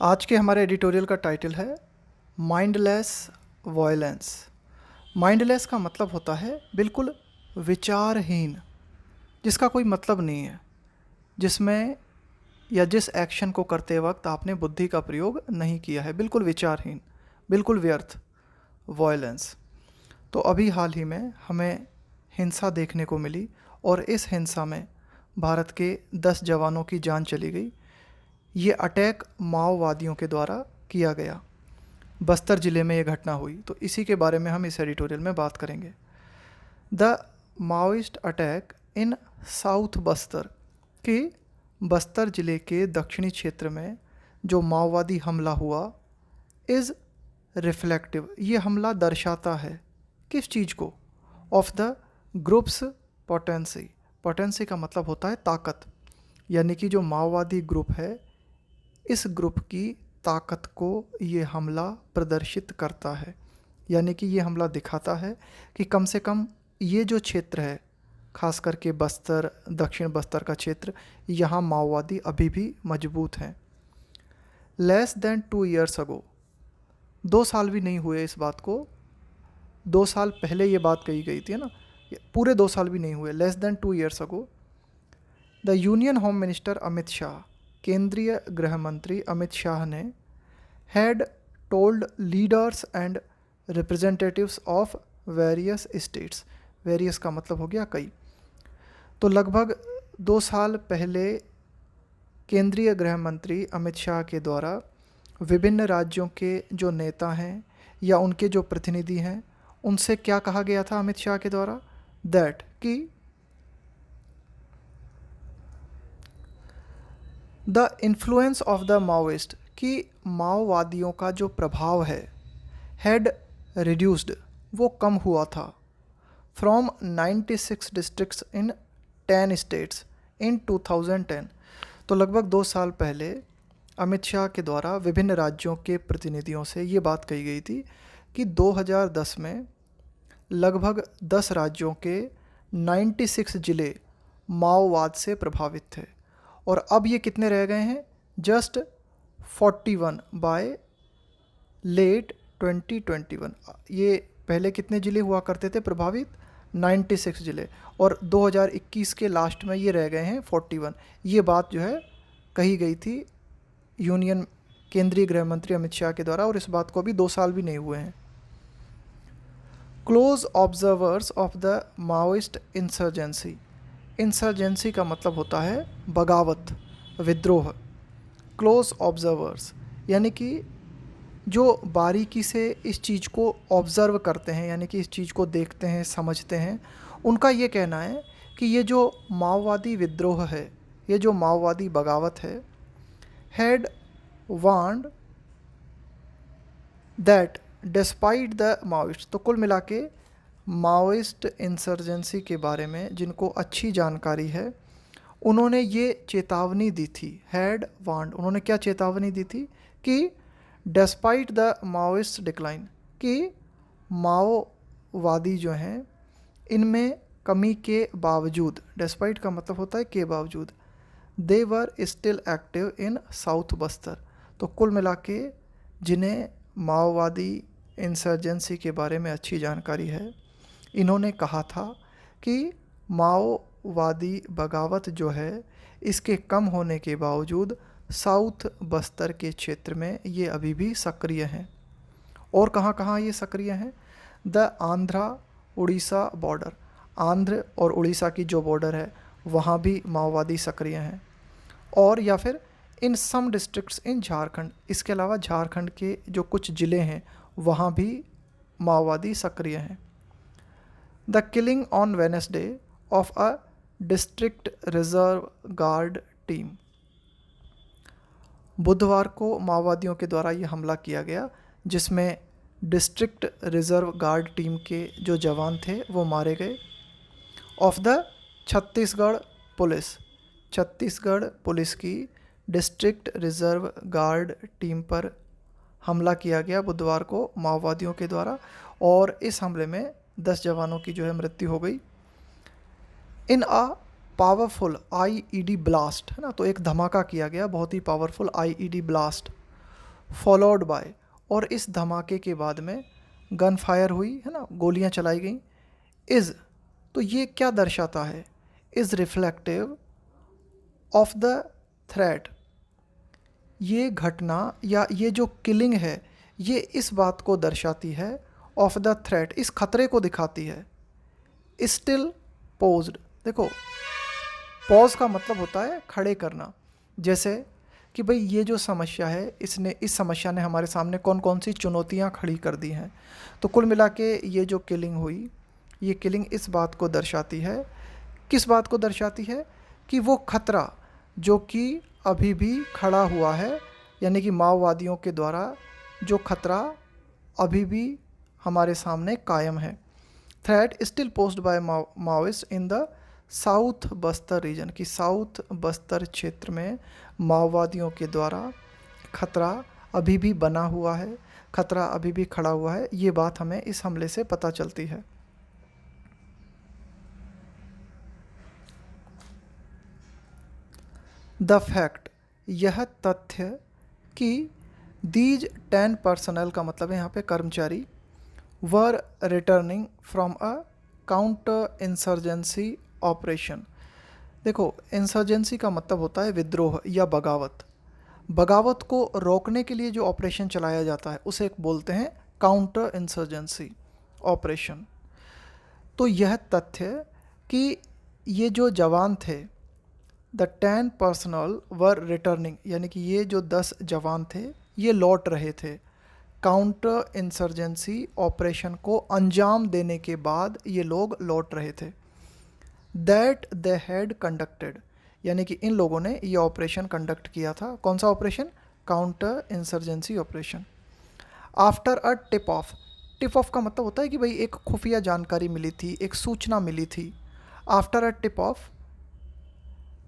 आज के हमारे एडिटोरियल का टाइटल है माइंडलेस वॉयलेंस। माइंडलेस का मतलब होता है बिल्कुल विचारहीन, जिसका कोई मतलब नहीं है, जिसमें या जिस एक्शन को करते वक्त आपने बुद्धि का प्रयोग नहीं किया है, बिल्कुल विचारहीन, बिल्कुल व्यर्थ वॉयलेंस। तो अभी हाल ही में हमें हिंसा देखने को मिली और इस हिंसा में भारत के 10 जवानों की जान चली गई। ये अटैक माओवादियों के द्वारा किया गया। बस्तर ज़िले में ये घटना हुई, तो इसी के बारे में हम इस एडिटोरियल में बात करेंगे। The Maoist attack in south Bastar कि बस्तर ज़िले के दक्षिणी क्षेत्र में जो माओवादी हमला हुआ इज़ रिफ्लेक्टिव, ये हमला दर्शाता है किस चीज़ को? Of the groups potency. Potency का मतलब होता है ताकत, यानी कि जो माओवादी ग्रुप है इस ग्रुप की ताकत को ये हमला प्रदर्शित करता है। यानी कि ये हमला दिखाता है कि कम से कम ये जो क्षेत्र है, खास करके बस्तर, दक्षिण बस्तर का क्षेत्र, यहाँ माओवादी अभी भी मजबूत हैं। लेस देन 2 ईयर्स अगो, 2 साल भी नहीं हुए इस बात को, 2 साल पहले ये बात कही गई थी ना, पूरे 2 साल भी नहीं हुए। Less than 2 years ago the union home minister Amit Shah, केंद्रीय गृह मंत्री अमित शाह ने had told leaders and representatives of various states, various का मतलब हो गया कई, तो लगभग 2 साल पहले केंद्रीय गृह मंत्री अमित शाह के द्वारा विभिन्न राज्यों के जो नेता हैं या उनके जो प्रतिनिधि हैं उनसे क्या कहा गया था अमित शाह के द्वारा? दैट कि the influence of the Maoist, कि माओवादियों का जो प्रभाव है हैड रिड्यूस्ड, वो कम हुआ था, from 96 districts in 10 states in 2010। तो लगभग 2 साल पहले अमित शाह के द्वारा विभिन्न राज्यों के प्रतिनिधियों से ये बात कही गई थी कि 2010 में लगभग 10 राज्यों के 96 ज़िले माओवाद से प्रभावित थे और अब ये कितने रह गए हैं? Just 41 by late 2021। ये पहले कितने ज़िले हुआ करते थे प्रभावित? 96 ज़िले, और 2021 के लास्ट में ये रह गए हैं 41। ये बात जो है कही गई थी यूनियन केंद्रीय गृह मंत्री अमित शाह के द्वारा, और इस बात को भी 2 साल भी नहीं हुए हैं। Close observers of the Maoist insurgency, insurgency का मतलब होता है बगावत, विद्रोह। क्लोज ऑब्जर्वर्स यानी कि जो बारीकी से इस चीज़ को ऑब्ज़र्व करते हैं, यानी कि इस चीज़ को देखते हैं, समझते हैं, उनका ये कहना है कि ये जो माओवादी विद्रोह है, ये जो माओवादी बगावत है, had waned that despite the Maoist. तो कुल मिला के माओइस्ट इंसर्जेंसी के बारे में जिनको अच्छी जानकारी है उन्होंने ये चेतावनी दी थी। हैड वांड, उन्होंने क्या चेतावनी दी थी? कि डिस्पाइट द माओइस्ट डिक्लाइन, कि माओवादी जो हैं इनमें कमी के बावजूद, डिस्पाइट का मतलब होता है के बावजूद, they were still active in south Bastar. तो कुल मिला के जिन्हें माओवादी इंसर्जेंसी के बारे में अच्छी जानकारी है, इन्होंने कहा था कि माओवादी बगावत जो है इसके कम होने के बावजूद साउथ बस्तर के क्षेत्र में ये अभी भी सक्रिय हैं। और कहाँ कहाँ ये सक्रिय हैं? द आंध्रा उड़ीसा बॉर्डर, आंध्र और उड़ीसा की जो बॉर्डर है वहाँ भी माओवादी सक्रिय हैं। और या फिर इन सम डिस्ट्रिक्ट्स इन झारखंड, इसके अलावा झारखंड के जो कुछ ज़िले हैं वहाँ भी माओवादी सक्रिय हैं। The killing on Wednesday of a district reserve guard team, बुधवार को माओवादियों के द्वारा ये हमला किया गया जिसमें डिस्ट्रिक्ट रिजर्व गार्ड टीम के जो जवान थे वो मारे गए। Of the Chhattisgarh police, Chhattisgarh police की डिस्ट्रिक्ट रिजर्व गार्ड टीम पर हमला किया गया बुधवार को माओवादियों के द्वारा, और इस हमले में 10 जवानों की जो है मृत्यु हो गई। In a powerful IED blast, है ना, तो एक धमाका किया गया, बहुत ही powerful IED blast followed by, और इस धमाके के बाद में गन फायर हुई है ना, गोलियां चलाई गई। इज़, तो ये क्या दर्शाता है, is reflective of the threat, ये घटना या ये जो किलिंग है ये इस बात को दर्शाती है, ऑफ द थ्रेट, इस खतरे को दिखाती है। स्टिल पोज्ड, देखो पॉज का मतलब होता है खड़े करना, जैसे कि भाई ये जो समस्या है इस समस्या ने हमारे सामने कौन कौन सी चुनौतियां खड़ी कर दी हैं। तो कुल मिला के ये जो किलिंग हुई, ये किलिंग इस बात को दर्शाती है, किस बात को दर्शाती है, कि वो खतरा जो कि अभी भी खड़ा हुआ है, यानी कि माओवादियों के द्वारा जो खतरा अभी भी हमारे सामने कायम है। Threat still posed by Maoist in the south Bastar region, की साउथ बस्तर क्षेत्र में माओवादियों के द्वारा खतरा अभी भी बना हुआ है, खतरा अभी भी खड़ा हुआ है, ये बात हमें इस हमले से पता चलती है। द फैक्ट, यह तथ्य कि दीज 10 पर्सनल का मतलब है यहाँ पे कर्मचारी, were returning from a counter insurgency operation. देखो इंसर्जेंसी का मतलब होता है विद्रोह या बगावत, बगावत को रोकने के लिए जो ऑपरेशन चलाया जाता है उसे बोलते हैं काउंटर इंसर्जेंसी ऑपरेशन। तो यह तथ्य कि ये जो जवान थे, द 10 पर्सनल वर रिटर्निंग, यानी कि ये जो 10 जवान थे ये लौट रहे थे काउंटर इंसर्जेंसी ऑपरेशन को अंजाम देने के बाद, ये लोग लौट रहे थे। दैट दे हैड कंडक्टेड, यानी कि इन लोगों ने ये ऑपरेशन कंडक्ट किया था। कौन सा operation, counter insurgency operation. After a tip of, tip of का मतलब होता है कि भाई एक खुफिया जानकारी मिली थी, एक सूचना मिली थी। आफ्टर अ टिप ऑफ,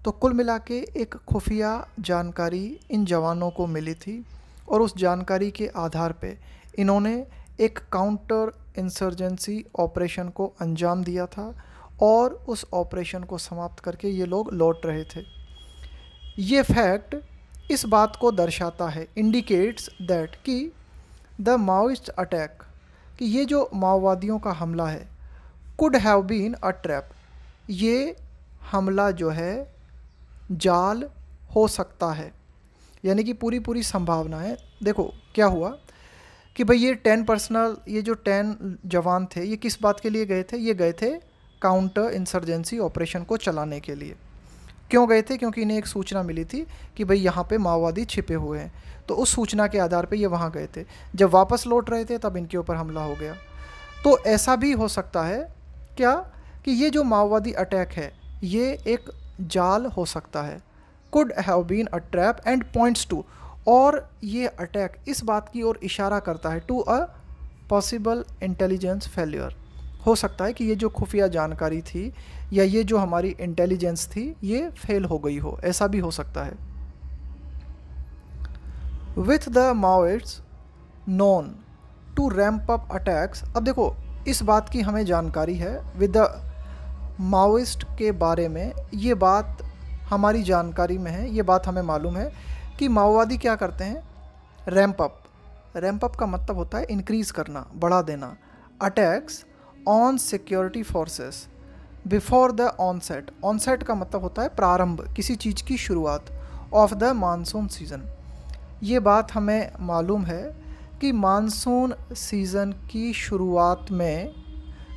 तो कुल मिला के एक खुफिया जानकारी इन जवानों को मिली थी और उस जानकारी के आधार पे इन्होंने एक काउंटर इंसर्जेंसी ऑपरेशन को अंजाम दिया था और उस ऑपरेशन को समाप्त करके ये लोग लौट रहे थे। ये फैक्ट इस बात को दर्शाता है, इंडिकेट्स दैट कि द माओइस्ट अटैक, कि ये जो माओवादियों का हमला है, could have been a trap, ये हमला जो है जाल हो सकता है, यानी कि पूरी पूरी संभावना है। देखो क्या हुआ कि भाई ये 10 पर्सनल, ये जो 10 जवान थे ये किस बात के लिए गए थे, ये गए थे काउंटर इंसर्जेंसी ऑपरेशन को चलाने के लिए। क्यों गए थे, क्योंकि इन्हें एक सूचना मिली थी कि भाई यहाँ पे माओवादी छिपे हुए हैं, तो उस सूचना के आधार पे ये वहाँ गए थे। जब वापस लौट रहे थे तब इनके ऊपर हमला हो गया। तो ऐसा भी हो सकता है क्या, कि ये जो माओवादी अटैक है ये एक जाल हो सकता है, could have been a trap and points to, और ये अटैक इस बात की ओर इशारा करता है, to a possible intelligence failure, हो सकता है कि ये जो खुफिया जानकारी थी या ये जो हमारी इंटेलिजेंस थी ये फेल हो गई हो, ऐसा भी हो सकता है। With the Maoists known to ramp up attacks, अब देखो इस बात की हमें जानकारी है, विद द माओइस्ट के बारे में ये बात हमारी जानकारी में है, ये बात हमें मालूम है कि माओवादी क्या करते हैं, रैम्प अप, रैम्प अप का मतलब होता है इंक्रीज़ करना, बढ़ा देना, attacks on security forces before the onset, onset का मतलब होता है प्रारंभ, किसी चीज़ की शुरुआत, ऑफ द मानसून सीज़न। ये बात हमें मालूम है कि मानसून सीज़न की शुरुआत में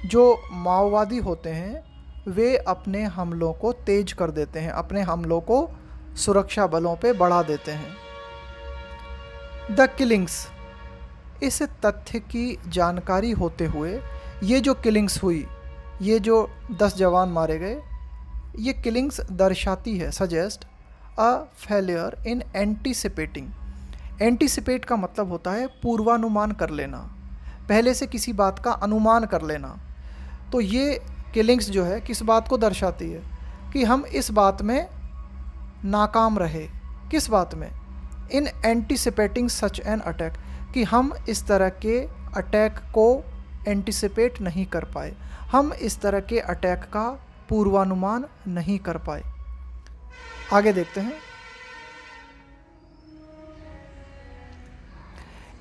जो माओवादी होते हैं वे अपने हमलों को तेज कर देते हैं, अपने हमलों को सुरक्षा बलों पे बढ़ा देते हैं। द किलिंग्स, इस तथ्य की जानकारी होते हुए ये जो किलिंग्स हुई, ये जो 10 जवान मारे गए, ये किलिंग्स दर्शाती है, suggest a failure in एंटीसिपेटिंग, anticipate का मतलब होता है पूर्वानुमान कर लेना, पहले से किसी बात का अनुमान कर लेना। तो ये किलिंग्स जो है किस बात को दर्शाती है, कि हम इस बात में नाकाम रहे, किस बात में, इन एंटीसिपेटिंग सच एन अटैक, कि हम इस तरह के अटैक को एंटीसिपेट नहीं कर पाए, हम इस तरह के अटैक का पूर्वानुमान नहीं कर पाए। आगे देखते हैं।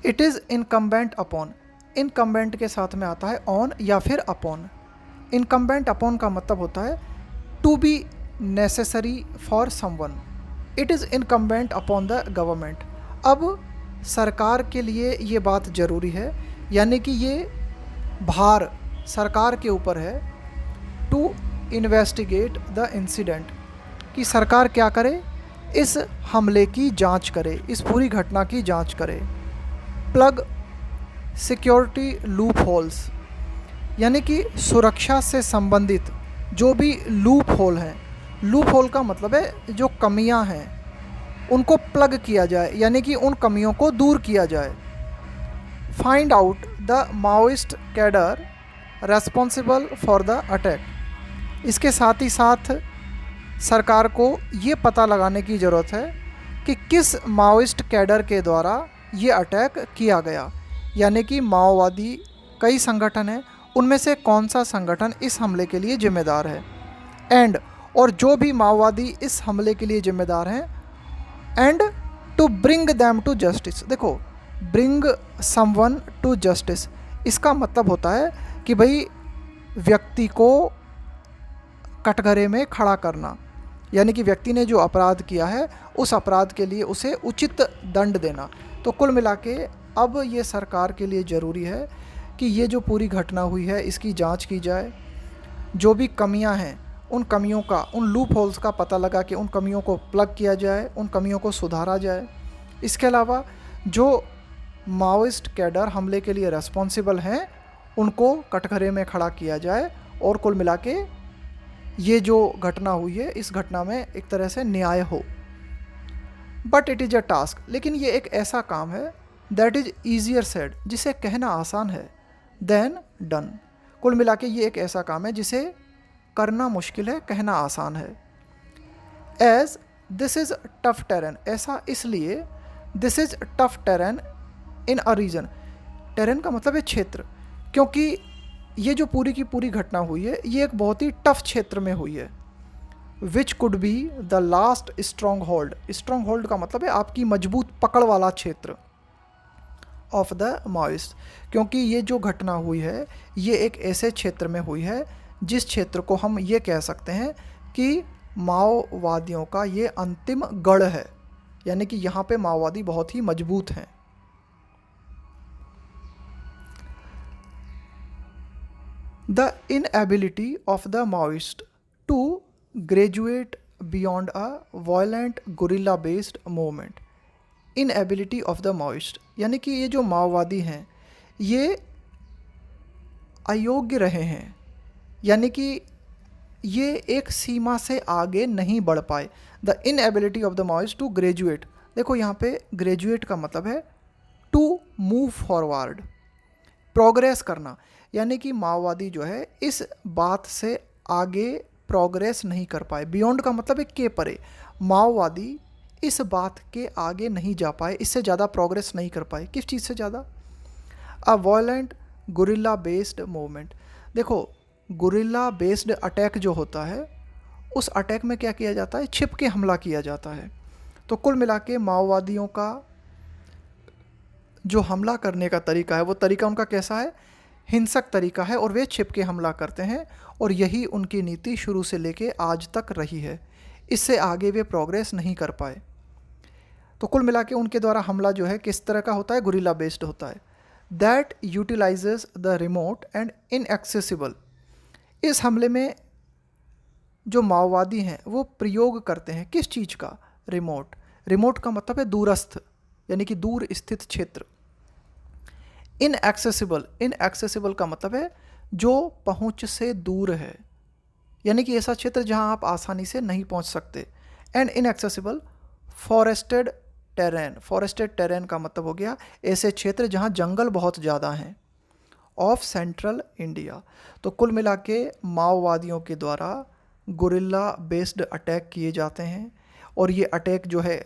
It is incumbent upon, incumbent के साथ में आता है ऑन या फिर अपॉन। इनकम्बेंट अपॉन का मतलब होता है to be necessary for someone. It is incumbent upon the government. अब सरकार के लिए ये बात ज़रूरी है, यानी कि ये भार सरकार के ऊपर है टू इन्वेस्टिगेट द इंसिडेंट, कि सरकार क्या करे, इस हमले की जांच करे, इस पूरी घटना की जांच करे। प्लग सिक्योरिटी लूप होल्स, यानी कि सुरक्षा से संबंधित जो भी लूप होल हैं, लूप होल का मतलब है जो कमियां हैं उनको प्लग किया जाए, यानी कि उन कमियों को दूर किया जाए। Find out the Maoist cadre responsible for the attack, इसके साथ ही साथ सरकार को ये पता लगाने की ज़रूरत है कि किस माओइस्ट कैडर के द्वारा ये अटैक किया गया, यानी कि माओवादी कई संगठन हैं, उनमें से कौन सा संगठन इस हमले के लिए जिम्मेदार है। एंड, और जो भी माओवादी इस हमले के लिए जिम्मेदार हैं, and to bring them to justice. देखो, ब्रिंग समवन टू जस्टिस, इसका मतलब होता है कि भाई व्यक्ति को कटघरे में खड़ा करना, यानी कि व्यक्ति ने जो अपराध किया है उस अपराध के लिए उसे उचित दंड देना। तो कुल मिला के अब ये सरकार के लिए ज़रूरी है कि ये जो पूरी घटना हुई है इसकी जांच की जाए, जो भी कमियां हैं उन कमियों का, उन लूप होल्स का पता लगा कि उन कमियों को प्लग किया जाए, उन कमियों को सुधारा जाए। इसके अलावा जो माओइस्ट कैडर हमले के लिए रेस्पॉन्सिबल हैं उनको कटघरे में खड़ा किया जाए, और कुल मिला के ये जो घटना हुई है इस घटना में एक तरह से न्याय हो। But it is a task, लेकिन ये एक ऐसा काम है दैट इज़ ईजियर सेड, जिसे कहना आसान है, देन डन। कुल मिला के ये एक ऐसा काम है जिसे करना मुश्किल है, कहना आसान है। As this is tough terrain, ऐसा इसलिए, this is tough terrain in a region, terrain का मतलब है क्षेत्र, क्योंकि ये जो पूरी की पूरी घटना हुई है ये एक बहुत ही टफ क्षेत्र में हुई है। Which could be the last strong hold, stronghold का मतलब है आपकी मजबूत पकड़ वाला क्षेत्र ऑफ द माओइस्ट, क्योंकि ये जो घटना हुई है ये एक ऐसे क्षेत्र में हुई है जिस क्षेत्र को हम ये कह सकते हैं कि माओवादियों का ये अंतिम गढ़ है, यानी कि यहाँ पे माओवादी बहुत ही मजबूत हैं। The inability of the Maoist to graduate beyond a violent guerrilla-based movement. Inability of the Maoist, यानी कि ये जो माओवादी हैं ये अयोग्य रहे हैं, यानी कि ये एक सीमा से आगे नहीं बढ़ पाए। The inability of the Maoist to graduate, देखो यहाँ पे ग्रेजुएट का मतलब है टू मूव फॉरवर्ड, प्रोग्रेस करना, यानी कि माओवादी जो है इस बात से आगे प्रोग्रेस नहीं कर पाए। बियॉन्ड का मतलब है के परे, माओवादी इस बात के आगे नहीं जा पाए, इससे ज़्यादा प्रोग्रेस नहीं कर पाए। किस चीज़ से ज़्यादा? अ वॉयलेंट गुरिल्ला बेस्ड मूवमेंट, देखो गुरिल्ला बेस्ड अटैक जो होता है उस अटैक में क्या किया जाता है, छिप के हमला किया जाता है। तो कुल मिला के माओवादियों का जो हमला करने का तरीका है वो तरीका उनका कैसा है, हिंसक तरीका है, और वे छिप के हमला करते हैं, और यही उनकी नीति शुरू से लेके आज तक रही है। इससे आगे वे प्रोग्रेस नहीं कर पाए। तो कुल मिला के उनके द्वारा हमला जो है किस तरह का होता है, गुरिल्ला बेस्ड होता है। That utilises the remote and inaccessible, इस हमले में जो माओवादी हैं वो प्रयोग करते हैं किस चीज़ का, रिमोट। रिमोट का मतलब है दूरस्थ, यानी कि दूर स्थित क्षेत्र। इनएक्सेसिबल, इनएक्सेसिबल का मतलब है जो पहुंच से दूर है, यानी कि ऐसा क्षेत्र जहां आप आसानी से नहीं पहुंच सकते। And inaccessible forested terrain, forested terrain का मतलब हो गया ऐसे क्षेत्र जहां जंगल बहुत ज़्यादा हैं, ऑफ सेंट्रल इंडिया। तो कुल मिला के माओवादियों के द्वारा गुरिल्ला बेस्ड अटैक किए जाते हैं, और ये अटैक जो है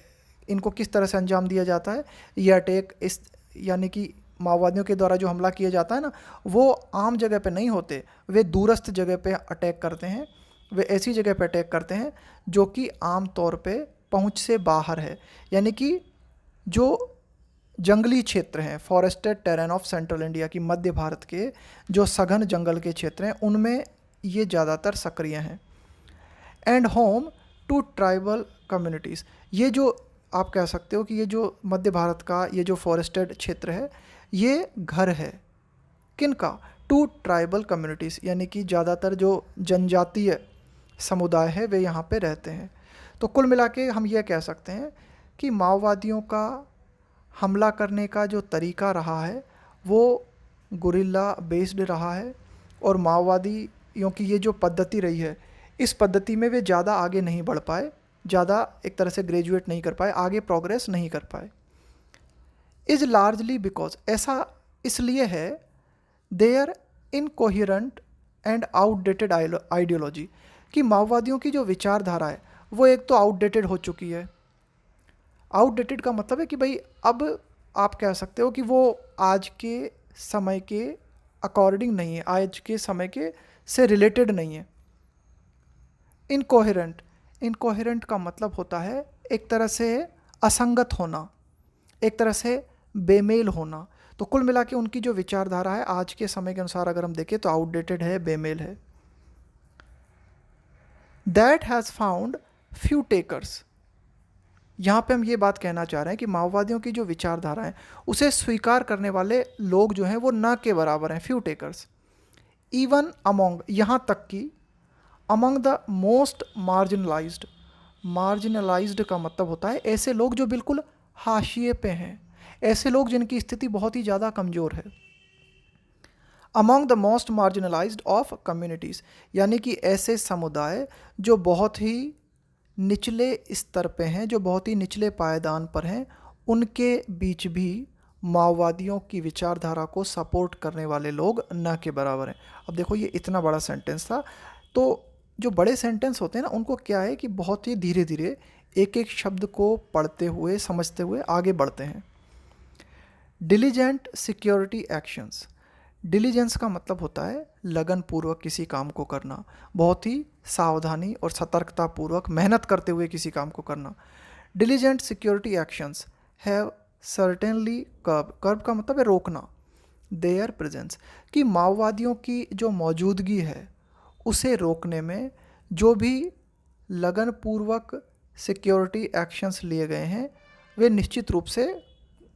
इनको किस तरह से अंजाम दिया जाता है, ये अटैक इस, यानी कि माओवादियों के द्वारा जो हमला किया जाता है ना वो आम जगह पे नहीं होते, वे दूरस्थ जगह पे अटैक करते हैं। वे ऐसी जगह पे अटैक करते हैं जो कि आम तौर पे पहुंच से बाहर है, यानी कि जो जंगली क्षेत्र हैं, forested terrain of central India की मध्य भारत के जो सघन जंगल के क्षेत्र हैं उनमें ये ज़्यादातर सक्रिय हैं। And home to tribal communities, ये जो आप कह सकते हो कि ये जो मध्य भारत का ये जो फॉरेस्टेड क्षेत्र है ये घर है किन का, टू ट्राइबल कम्युनिटीज़, यानी कि ज़्यादातर जो जनजातीय समुदाय है वे यहाँ पे रहते हैं। तो कुल मिला के हम ये कह सकते हैं कि माओवादियों का हमला करने का जो तरीका रहा है वो गुरिल्ला बेस्ड रहा है, और माओवादियों की ये जो पद्धति रही है इस पद्धति में वे ज़्यादा आगे नहीं बढ़ पाए, ज़्यादा एक तरह से ग्रेजुएट नहीं कर पाए, आगे प्रोग्रेस नहीं कर पाए। इज़ लार्जली बिकॉज, ऐसा इसलिए है, their incoherent and outdated ideology, कि माओवादियों की जो विचारधारा है वो एक तो आउटडेटेड हो चुकी है। आउटडेटेड का मतलब है कि भाई अब आप कह सकते हो कि वो आज के समय के अकॉर्डिंग नहीं है, आज के समय के से रिलेटेड नहीं है। इनकोहेरेंट, इनकोहेरेंट का मतलब होता है एक तरह से असंगत होना, एक तरह से बेमेल होना। तो कुल मिला के उनकी जो विचारधारा है आज के समय के अनुसार अगर हम देखें तो आउटडेटेड है, बेमेल है। That has found few takers, यहाँ पे हम ये बात कहना चाह रहे हैं कि माओवादियों की जो विचारधारा है उसे स्वीकार करने वाले लोग जो हैं वो ना के बराबर हैं, फ्यू टेकर्स। इवन अमोंग, यहाँ तक कि among the most marginalised, marginalised का मतलब होता है ऐसे लोग जो बिल्कुल हाशिए पे हैं, ऐसे लोग जिनकी स्थिति बहुत ही ज़्यादा कमज़ोर है। Among the most marginalised of communities, यानी कि ऐसे समुदाय जो बहुत ही निचले स्तर पे हैं, जो बहुत ही निचले पायदान पर हैं, उनके बीच भी माओवादियों की विचारधारा को सपोर्ट करने वाले लोग न के बराबर हैं। अब देखो ये इतना बड़ा सेंटेंस था, तो जो बड़े सेंटेंस होते हैं ना उनको क्या है कि बहुत ही धीरे धीरे एक एक शब्द को पढ़ते हुए समझते हुए आगे बढ़ते हैं। डिलीजेंट सिक्योरिटी एक्शंस, डिलीजेंस का मतलब होता है लगन पूर्वक किसी काम को करना, बहुत ही सावधानी और सतर्कता पूर्वक मेहनत करते हुए किसी काम को करना। Diligent security actions have certainly curb, curb का मतलब है रोकना, देयर प्रेजेंस, कि माओवादियों की जो मौजूदगी है उसे रोकने में जो भी लगन पूर्वक सिक्योरिटी एक्शंस लिए गए हैं वे निश्चित रूप से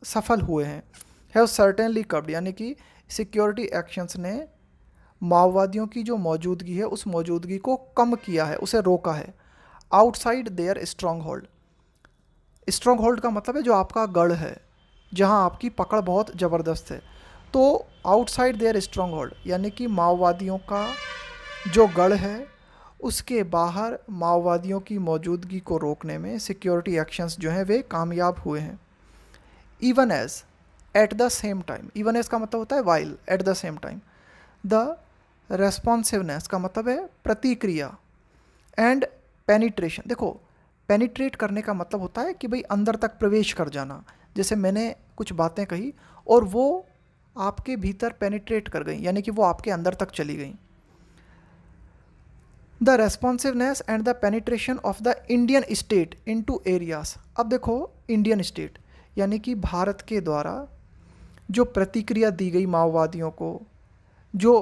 सफल हुए हैं। हैव सर्टेनली कर्ब्ड, यानी कि सिक्योरिटी एक्शंस ने माओवादियों की जो मौजूदगी है उस मौजूदगी को कम किया है, उसे रोका है। Outside their stronghold, stronghold का मतलब है जो आपका गढ़ है, जहां आपकी पकड़ बहुत ज़बरदस्त है। तो आउटसाइड देयर स्ट्रॉन्ग होल्ड यानी कि माओवादियों का जो गढ़ है उसके बाहर माओवादियों की मौजूदगी को रोकने में सिक्योरिटी एक्शंस जो हैं वे कामयाब हुए हैं। Even as, at the same time, even as का मतलब होता है while, at the same time. The responsiveness का मतलब है प्रतिक्रिया, एंड पेनिट्रेशन, देखो पेनिट्रेट करने का मतलब होता है कि भाई अंदर तक प्रवेश कर जाना, जैसे मैंने कुछ बातें कही और वो आपके भीतर पेनिट्रेट कर गई, यानी कि वो आपके अंदर तक चली गई। The responsiveness and the penetration of the Indian state into areas, अब देखो इंडियन स्टेट यानी कि भारत के द्वारा जो प्रतिक्रिया दी गई माओवादियों को, जो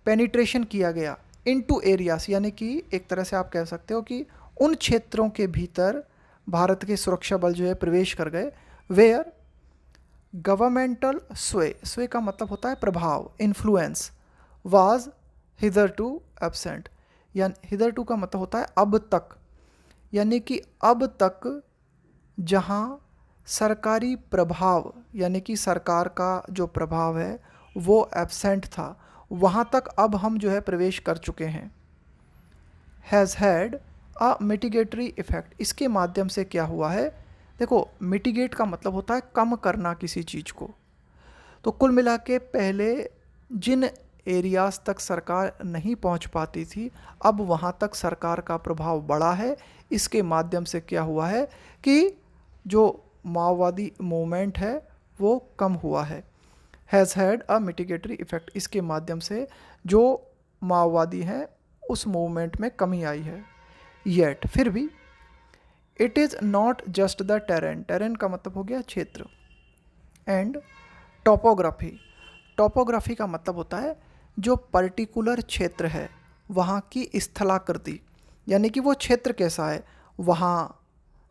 पेनिट्रेशन किया गया इनटू एरियाज, यानी कि एक तरह से आप कह सकते हो कि उन क्षेत्रों के भीतर भारत के सुरक्षा बल जो है प्रवेश कर गए, वेयर गवर्नमेंटल स्वे, स्वे का मतलब होता है प्रभाव, influence, was hitherto absent, यानी हिदर टू का मतलब होता है अब तक, यानी कि अब तक जहाँ सरकारी प्रभाव यानी कि सरकार का जो प्रभाव है वो एब्सेंट था, वहाँ तक अब हम जो है प्रवेश कर चुके हैं। हैज़ हैड अ मिटिगेटरी इफ़ेक्ट, इसके माध्यम से क्या हुआ है, देखो मिटिगेट का मतलब होता है कम करना किसी चीज़ को। तो कुल मिला के पहले जिन एरियाज़ तक सरकार नहीं पहुंच पाती थी अब वहां तक सरकार का प्रभाव बढ़ा है। इसके माध्यम से क्या हुआ है कि जो माओवादी मूवमेंट है वो कम हुआ है। हैज़ हैड अ मिटिगेटरी इफ़ेक्ट, इसके माध्यम से जो माओवादी हैं उस मूवमेंट में कमी आई है। येट, फिर भी, it is not just the terrain, terrain का मतलब हो गया क्षेत्र, एंड टोपोग्राफी। टोपोग्राफी का मतलब होता है जो पर्टिकुलर क्षेत्र है वहाँ की स्थलाकृति, यानी कि वो क्षेत्र कैसा है, वहाँ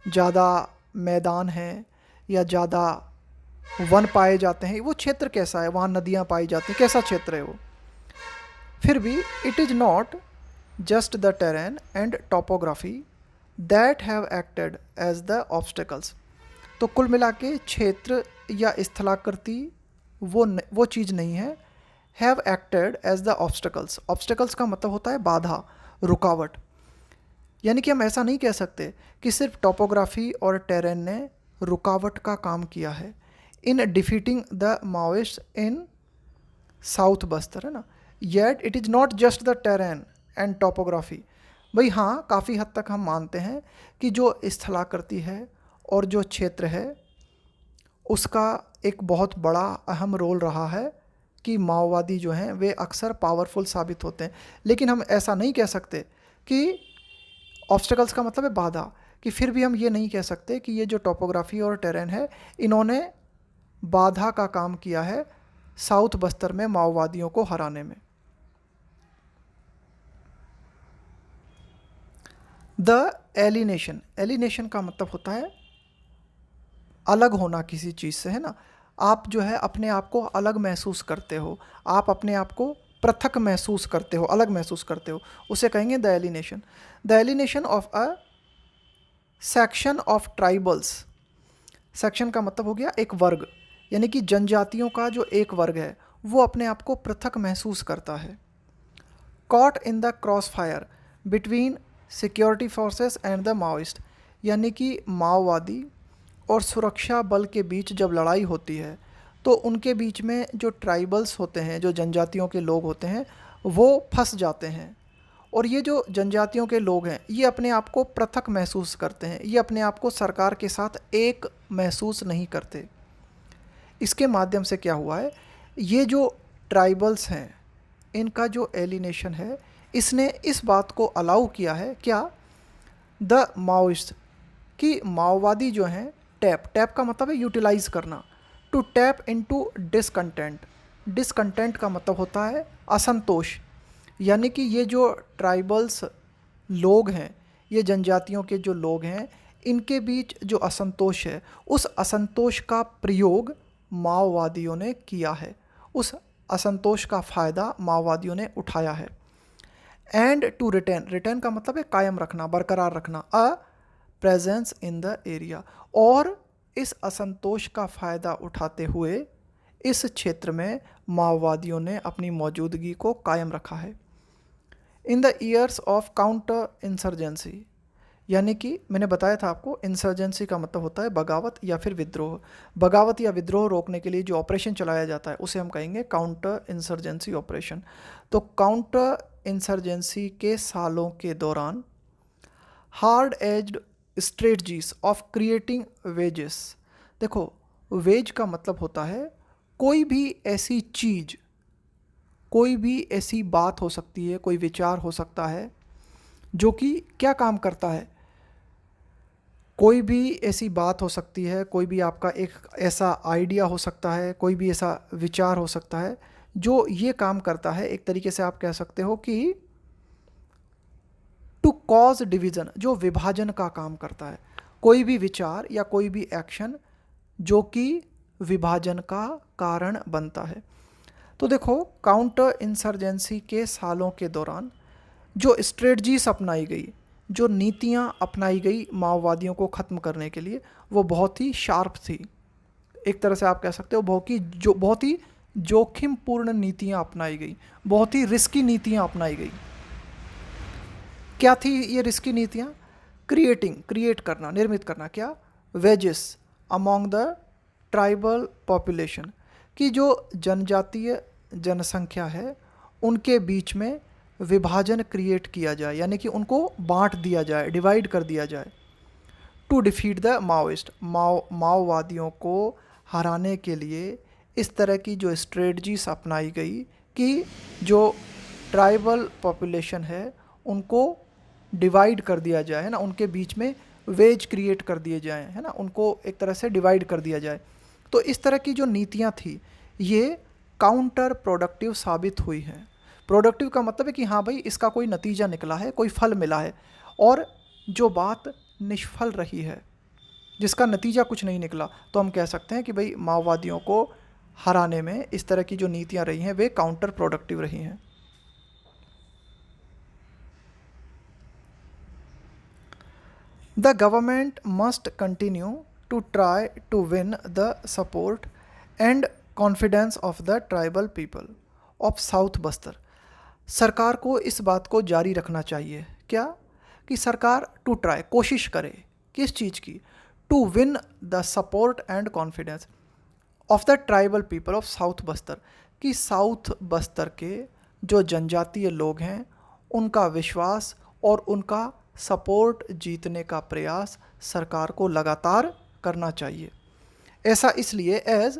ज़्यादा मैदान है या ज़्यादा वन पाए जाते हैं, वो क्षेत्र कैसा है, वहाँ नदियाँ पाई जाती हैं, कैसा क्षेत्र है वो। फिर भी it is not just the terrain and topography that have acted as the obstacles. तो कुल मिला के क्षेत्र या स्थलाकृति वो चीज़ नहीं है। Have acted as the obstacles, obstacles का मतलब होता है बाधा, रुकावट। यानी कि हम ऐसा नहीं कह सकते कि सिर्फ टोपोग्राफी और टेरेन ने रुकावट का काम किया है in defeating the Maoist in south Bastar, है ना। Yet it is not just the terrain and topography. भाई हाँ, काफ़ी हद तक हम मानते हैं कि जो स्थलाकृति है और जो क्षेत्र है उसका एक बहुत बड़ा अहम रोल रहा है कि माओवादी जो हैं वे अक्सर पावरफुल साबित होते हैं। लेकिन हम ऐसा नहीं कह सकते कि ऑब्स्टेकल्स का मतलब है बाधा, कि फिर भी हम ये नहीं कह सकते कि ये जो टोपोग्राफी और टेरेन है इन्होंने बाधा का काम किया है साउथ बस्तर में माओवादियों को हराने में। द एलिनेशन, एलिनेशन का मतलब होता है अलग होना किसी चीज़ से, है ना। आप जो है अपने आप को अलग महसूस करते हो, आप अपने आप को पृथक महसूस करते हो, अलग महसूस करते हो, उसे कहेंगे the alienation. The alienation of a section of tribals. Section का मतलब हो गया एक वर्ग, यानी कि जनजातियों का जो एक वर्ग है वो अपने आप को पृथक महसूस करता है। Caught in the cross fire between security forces and the Maoist, यानी कि माओवादी और सुरक्षा बल के बीच जब लड़ाई होती है तो उनके बीच में जो ट्राइबल्स होते हैं, जो जनजातियों के लोग होते हैं, वो फंस जाते हैं। और ये जो जनजातियों के लोग हैं ये अपने आप को पृथक महसूस करते हैं, ये अपने आप को सरकार के साथ एक महसूस नहीं करते। इसके माध्यम से क्या हुआ है, ये जो ट्राइबल्स हैं इनका जो एलिनेशन है इसने इस बात को अलाउ किया है, क्या, द माओइस्ट, कि माओवादी जो हैं टैप, टैप का मतलब है यूटिलाइज़ करना, to tap into discontent. Discontent का मतलब होता है असंतोष, यानी कि ये जो ट्राइबल्स लोग हैं, ये जनजातियों के जो लोग हैं, इनके बीच जो असंतोष है उस असंतोष का प्रयोग माओवादियों ने किया है, उस असंतोष का फ़ायदा माओवादियों ने उठाया है। एंड टू रिटेन, रिटेन का मतलब है कायम रखना, बरकरार रखना, a presence in the area, और इस असंतोष का फ़ायदा उठाते हुए इस क्षेत्र में माओवादियों ने अपनी मौजूदगी को कायम रखा है। In the years of counter insurgency, यानी कि मैंने बताया था आपको इंसर्जेंसी का मतलब होता है बगावत या फिर विद्रोह। बगावत या विद्रोह रोकने के लिए जो ऑपरेशन चलाया जाता है उसे हम कहेंगे काउंटर इंसर्जेंसी ऑपरेशन। तो काउंटर इंसर्जेंसी के सालों के दौरान hard aged strategies of creating wages. देखो, वेज का मतलब होता है कोई भी ऐसी चीज़, कोई भी ऐसी बात हो सकती है, कोई विचार हो सकता है जो कि क्या काम करता है, कोई भी ऐसी बात हो सकती है, कोई भी आपका एक ऐसा आइडिया हो सकता है, कोई भी ऐसा विचार हो सकता है जो ये काम करता है, एक तरीके से आप कह सकते हो कि टू कॉज डिवीज़न, जो विभाजन का काम करता है। कोई भी विचार या कोई भी एक्शन जो कि विभाजन का कारण बनता है। तो देखो, काउंटर इंसर्जेंसी के सालों के दौरान जो स्ट्रेटजीज अपनाई गई, जो नीतियां अपनाई गई माओवादियों को ख़त्म करने के लिए, वो बहुत ही शार्प थी। एक तरह से आप कह सकते हो बहुत ही जोखिमपूर्ण नीतियां अपनाई गई, बहुत ही रिस्की नीतियां अपनाई गई। क्या थी ये रिस्की नीतियाँ? क्रिएट करना, निर्मित करना, क्या, wages among the tribal population, कि जो जनजातीय जनसंख्या है उनके बीच में विभाजन क्रिएट किया जाए, यानी कि उनको बांट दिया जाए, डिवाइड कर दिया जाए। टू डिफीट द माओइस्ट, माओवादियों को हराने के लिए इस तरह की जो स्ट्रेटजीज अपनाई गई कि जो ट्राइबल पॉपुलेशन है उनको डिवाइड कर दिया जाए, है ना, उनके बीच में वेज क्रिएट कर दिए जाए, है ना, उनको एक तरह से डिवाइड कर दिया जाए। तो इस तरह की जो नीतियाँ थी ये काउंटर प्रोडक्टिव साबित हुई हैं। प्रोडक्टिव का मतलब है कि हाँ भाई इसका कोई नतीजा निकला है, कोई फल मिला है, और जो बात निष्फल रही है, जिसका नतीजा कुछ नहीं निकला, तो हम कह सकते हैं कि भाई माओवादियों को हराने में इस तरह की जो नीतियाँ रही हैं वे काउंटर प्रोडक्टिव रही हैं। The government must continue to try to win the support and confidence of the tribal people of South Bastar. सरकार को इस बात को जारी रखना चाहिए, क्या कि सरकार टू ट्राई, कोशिश करे, किस चीज़ की, to win the support and confidence of the tribal people of south Bastar, कि साउथ बस्तर के जो जनजातीय लोग हैं उनका विश्वास और उनका सपोर्ट जीतने का प्रयास सरकार को लगातार करना चाहिए। ऐसा इसलिए as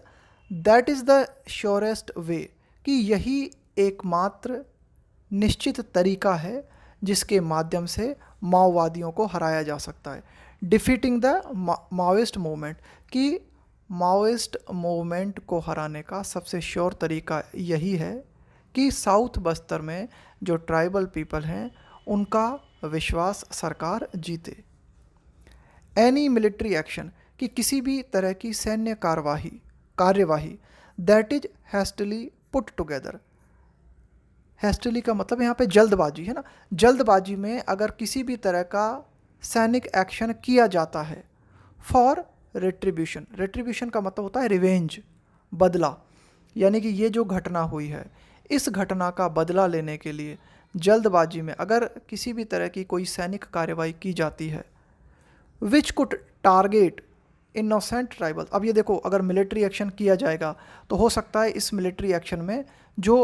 that is the surest way, कि यही एकमात्र निश्चित तरीका है जिसके माध्यम से माओवादियों को हराया जा सकता है। डिफीटिंग द माओइस्ट मूवमेंट, कि माओइस्ट मूवमेंट को हराने का सबसे श्योर तरीका यही है कि साउथ बस्तर में जो ट्राइबल पीपल हैं उनका विश्वास सरकार जीते। एनी मिलिट्री एक्शन, कि किसी भी तरह की सैन्य कार्यवाही दैट इज हैस्टली पुट टुगेदर। हैस्टली का मतलब यहाँ पे जल्दबाजी है ना, जल्दबाजी में अगर किसी भी तरह का सैनिक एक्शन किया जाता है फॉर रेट्रीब्यूशन, रेट्रीब्यूशन का मतलब होता है रिवेंज, बदला, यानी कि ये जो घटना हुई है इस घटना का बदला लेने के लिए जल्दबाजी में अगर किसी भी तरह की कोई सैनिक कार्रवाई की जाती है which could target innocent tribal. अब ये देखो, अगर मिलिट्री एक्शन किया जाएगा तो हो सकता है इस मिलिट्री एक्शन में जो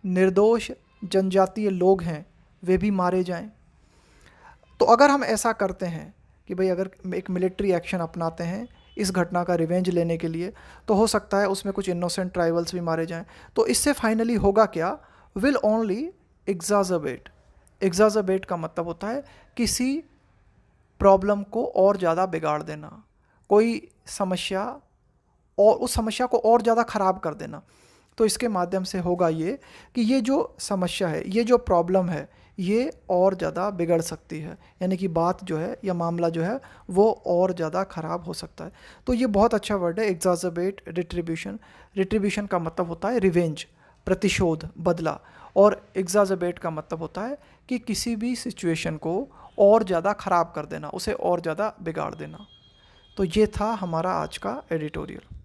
निर्दोष जनजातीय लोग हैं वे भी मारे जाएं। तो अगर हम ऐसा करते हैं कि भाई अगर एक मिलिट्री एक्शन अपनाते हैं इस घटना का रिवेंज लेने के लिए, तो हो सकता है उसमें कुछ इनोसेंट ट्राइबल्स भी मारे जाएं। तो इससे फाइनली होगा क्या, विल ओनली एग्जाजर्बेट। एग्जाजर्बेट का मतलब होता है किसी प्रॉब्लम को और ज़्यादा बिगाड़ देना, कोई समस्या और उस समस्या को और ज़्यादा ख़राब कर देना। तो इसके माध्यम से होगा ये कि ये जो समस्या है, ये जो प्रॉब्लम है, ये और ज़्यादा बिगड़ सकती है, यानी कि बात जो है या मामला जो है वो और ज़्यादा ख़राब हो सकता है। तो ये बहुत अच्छा वर्ड है, एग्जाजर्बेट रिट्रीब्यूशन। रिट्रीब्यूशन का मतलब होता है रिवेंज, प्रतिशोध, बदला, और एग्जाजर्बेट का मतलब होता है कि किसी भी सिचुएशन को और ज़्यादा ख़राब कर देना, उसे और ज़्यादा बिगाड़ देना। तो ये था हमारा आज का एडिटोरियल।